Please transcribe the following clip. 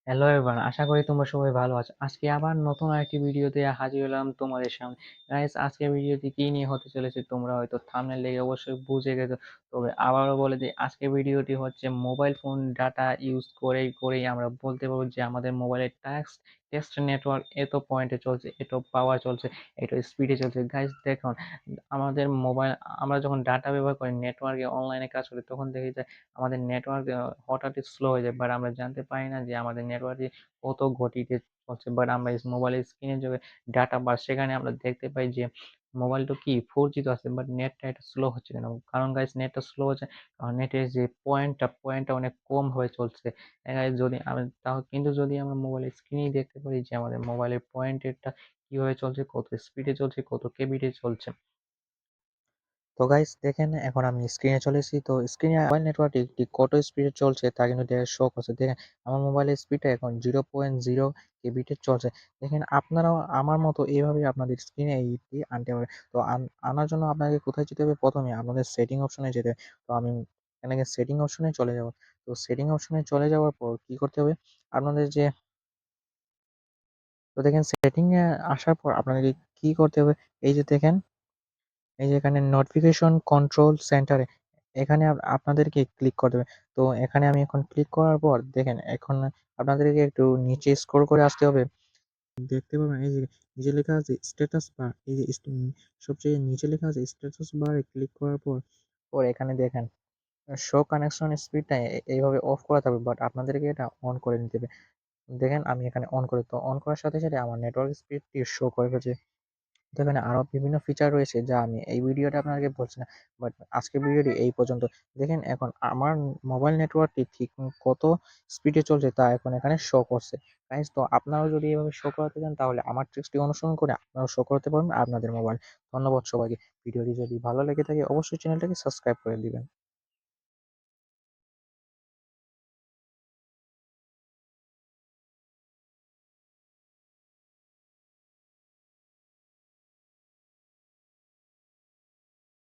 Hello everyone, আশা করি তোমরা সবাই ভালো আছো। আজকে আবার নতুন আরেকটি ভিডিওতে হাজির হলাম তোমাদের সামনে। গাইস, আজকের ভিডিওটি কি নিয়ে হতে চলেছে তোমরা হয়তো থাম্বনেল দেখে অবশ্যই বুঝে গেছো। তবে আবারও বলে দিই, আজকের ভিডিওটি হচ্ছে মোবাইল ফোন ডাটা ইউজ করেই আমরা বলতে পারবো যে আমাদের মোবাইলের টেস্ট নেটওয়ার্ক এত পয়েন্টে চলছে, এত পাওয়ার চলছে, এত স্পিডে চলছে। গাইস দেখুন, আমাদের মোবাইল আমরা যখন ডাটা ব্যবহার করি, নেটওয়ার্কে অনলাইনে কাজ করি, তখন দেখি যে আমাদের নেটওয়ার্ক হঠাৎই স্লো হয়ে যায়, বাট আমরা জানতে পারি না যে আমাদের নেটওয়ার্কে কত গতিতে চলছে। বাট আমরা মোবাইলের স্ক্রিনে যে ডাটা বা সেখানে আমরা দেখতে পাই যে মোবাইলটা কি 4G তো আছে, বাট নেটটা এটা স্লো হচ্ছে কেন? কারণ গাইস, নেটটা স্লো হচ্ছে কারণ নেটের যে পয়েন্টটা অনেক কম হয়ে চলছে। guys, যদি আমি তাও কিন্তু যদি আমরা মোবাইলের স্ক্রিনেই দেখতে পারি যে আমাদের মোবাইলের পয়েন্টেরটা কিভাবে চলছে, কত স্পিডে চলছে, কত কেবিতে চলছে। তো গাইস দেখেন, এখন আমি স্ক্রিনে চলে এসেছি। তো স্ক্রিনে মোবাইল নেটওয়ার্কটি কত স্পিডে চলছে তা কিন্তু শো করছে। দেখেন, আমার মোবাইলের স্পিডটা এখন 0.0 কেবিতে চলছে। দেখেন, আপনারাও আমার মতো এইভাবেই আপনাদের স্ক্রিনে এইটি আনতে পারবেন। তো আনার জন্য আপনাকে কোথায় যেতে হবে? প্রথমে আপনাদের সেটিং অপশনে যেতে হবে। তো আমি এখানে সেটিং অপশনে চলে যাব। তো সেটিং অপশনে চলে যাওয়ার পর কি করতে হবে? আপনাদের যে তো দেখেন, সেটিং এ আসার পর আপনাদেরকে কি করতে হবে? এই যে দেখেন, এই যে এখানে নোটিফিকেশন কন্ট্রোল সেন্টারে এখানে আপনাদেরকে ক্লিক করতে হবে। তো এখানে আমি এখন ক্লিক করার পর দেখেন, এখন আপনাদেরকে একটু নিচে স্ক্রল করে আসতে হবে। দেখতে পাবেন এই যে নিচে লেখা আছে স্ট্যাটাস বার। এই যে সবচেয়ে নিচে লেখা আছে স্ট্যাটাস বারে ক্লিক করার পর এখানে দেখেন শো কানেকশন স্পিডটা এইভাবে অফ করা থাকবে, বাট আপনাদেরকে এটা অন করে নিতে হবে। দেখেন, আমি এখানে অন করি। তো অন করার সাথে সাথে আমার নেটওয়ার্ক স্পিডটি শো করে ফেলছে। তো এখানে আরো বিভিন্ন ফিচার রয়েছে যা আমি এই ভিডিওতে আপনাকে বলছি না। বাট আজকের ভিডিওটি এই পর্যন্ত। দেখেন, এখন আমার মোবাইল নেটওয়ার্কটি ঠিক কত স্পিডে চলছে তা এখন এখানে শো করছে। গাইস, তো আপনারাও যদি এভাবে শো করাতে চান তাহলে আমার ট্রিক্সটি অনুসরণ করে আপনারাও শো করতে পারবেন আপনাদের মোবাইল। ধন্যবাদ সবাইকে। ভিডিওটি যদি ভালো লেগে থাকে অবশ্যই চ্যানেলটাকে সাবস্ক্রাইব করে দিবেন।